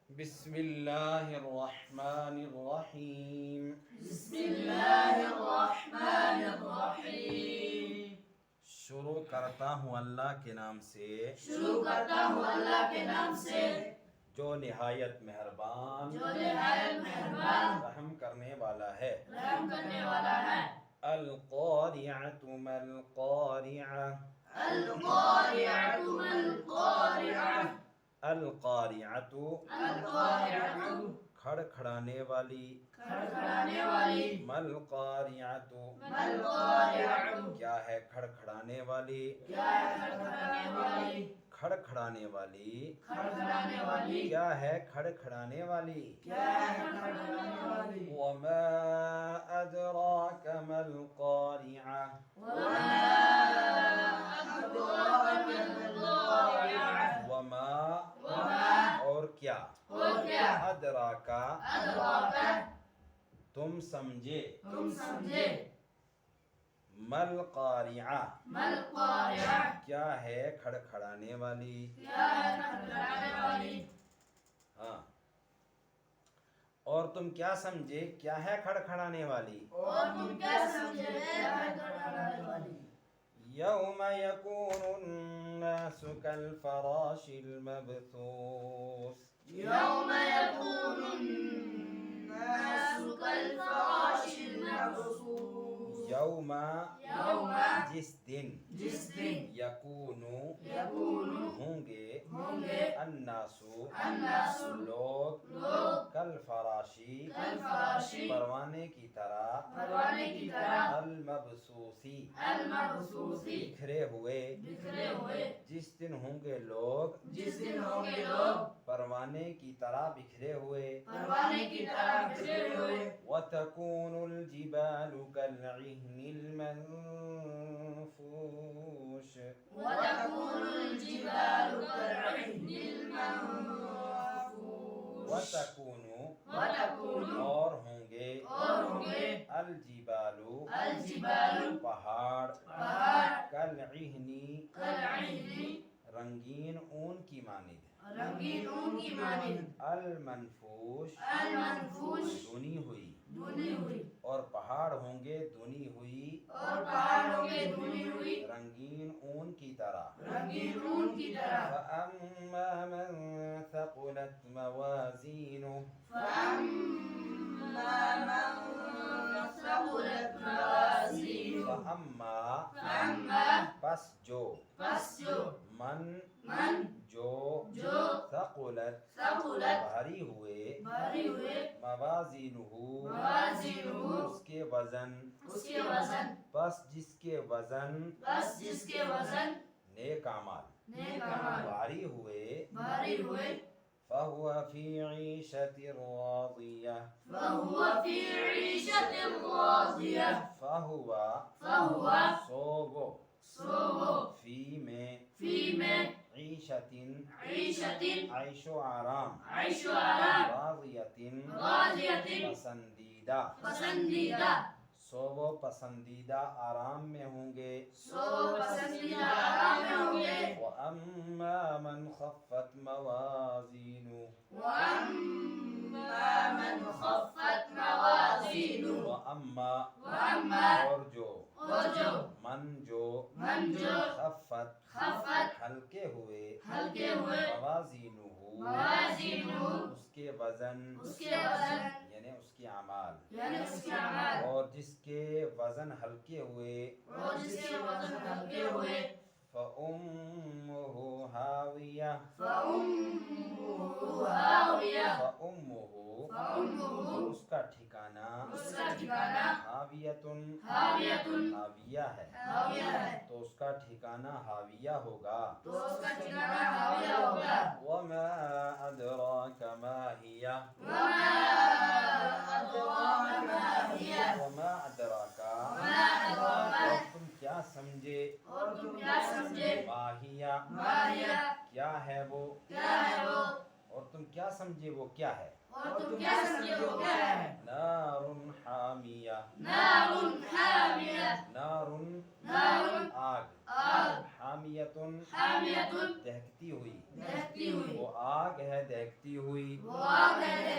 بسم اللہ الرحمن الرحیم. بسم اللہ الرحمن الرحیم. شروع کرتا ہوں اللہ کے نام سے، شروع کرتا ہوں اللہ کے نام سے، جو نہایت مہربان جو نہایت مہربان رحم کرنے والا ہے. رحم کرنے والا ہے. القارعۃ ما القارعۃ. القارعۃ ما القارعۃ. القارعۃ القارعۃ کھڑکھڑانے والی، کھڑکھڑانے والی. ما القارعۃ ما القارعۃ کیا ہے کھڑکھڑانے والی، کیا ہے کھڑکھڑانے والی. کھڑکھڑانے والی کھڑکھڑانے والی کیا ہے کھڑکھڑانے والی. کیا ہے کھڑکھڑانے والی. وما ادراک ما القارعۃ. وما أدراك ما القارعة. وما وما اور کیا، اور کیا، ادراکا أدراك تم سمجھے، تم سمجھے، ما القارعۃ ما القارعة کیا ہے کھڑکھڑانے والی. کیا ہے کھڑکھڑانے والی. ہاں، اور تم کیا سمجھے کیا ہے کھڑکھڑانے والی. اور تم کیا سمجھے کیا ہے کھڑکھڑانے والی. یوم یکون الناس کالفراش المبثوث. يوم يكون الناس كالفراش المبثوث. یوم يوم جس دن، جس دن یکون يكون ہوں گے، ہوں گے الناس الناس لوگ، لوگ کالفراشی کالفراشی پروانے کی طرح، پروانے کی طرح المبثوثی المبثوثی بکھرے ہوئے. بکھرے ہوئے. جس دن ہوں گے لوگ جس دن ہوں گے لوگ پروانے کی طرح بکھرے ہوئے. پروانے کی طرح بکھرے ہوئے. وَتَكُونُ الْجِبَالُ كَالْعِهْنِ الْمَنفُوشِ. وتكون الجبال كالعهن المنفوش. وَتَكُونُ وتكون اور ہوں گے، اور ہوں گے الجبال الجبال پہاڑ، پہاڑ كالعهن كالعهن رنگین اون کی مانند، رنگین اون کی مانند، المنفوش المنفوش دھنی ہوئی. دھنی ہوئی. اور پہاڑ ہوں گے دھنی ہوئی اور پہاڑ ہوں گے دھنی ہوئی رنگین اون کی طرح. رنگین اون کی طرح. فَأَمَّا مَنْ ثَقُلَتْ مَوَازِينُهُ. فأما من ثقلت موازينه. فَأَمَّا فأما پس جو، پس جو من جو ثقلت ثقلت بھاری ہوئے، بھاری ہوئے. موازینہ موازینہ اس کے وزن، اس کے وزن. پس جس کے وزن بس جس کے وزن نیک اعمال نیک اعمال بھاری ہوئے. بھاری ہوئے. فَهُوَ فِي عِيشَةٍ رَاضِيَةٍ. فهو في عيشة راضية. فَهُوَ فهو سو وہ، سو فی میں، في میں عیشة عيشة عیش و آرام، عيش آرام. راضیة راضية پسندیدہ. پسندیدہ. سو وہ پسندیدہ آرام میں ہوں گے. سو پسندیدہ آرام میں ہوں گے. وَأَمَّا مَنْ خَفَّتْ مَوَازِينُهُ. وأما من خفت موازينه. وَأَمَّا وأما اور جو، من جو خفت ہلکے ہوئے، ہلکے ہوئے. موازینہ موازینہ اس کے وزن، اس کے وزن یعنی اس کے اعمال. یعنی اس کے اعمال. اور جس کے وزن ہلکے ہوئے، اور جس کے وزن ہلکے ہوئے. فَأُمُّهُ هَاوِيَةٌ. فأمه هاوية. فَأُمُّهُ فأمه اس کا ٹھکانہ، اس کا ٹھکانہ ہاویۃ ہاویۃ ہاویہ ہے، ہاویہ ہے. تو اس کا ٹھکانہ ہاویہ ہوگا. تو اس کا ٹھکانہ ہاویہ ہوگا. وَمَا أَدْرَاكَ مَا هِيَ. وما أدراك ما هي. وَمَا أَدْرَاكَ وما أدراك اور تم کیا سمجھے، اور تم کیا سمجھے ما هِيَ ما هي کیا ہے وہ، کیا ہے وہ. اور تم کیا سمجھے وہ کیا ہے. اور تم کیا سمجھے وہ کیا ہے. نار حامیہ. نار حامیہ. نار نار آگ، آگ. حامیہ حامیتن حامیتن دہکتی ہوئی، دہکتی ہوئی، وہ آگ ہے دہکتی ہوئی، وہ آگ ہے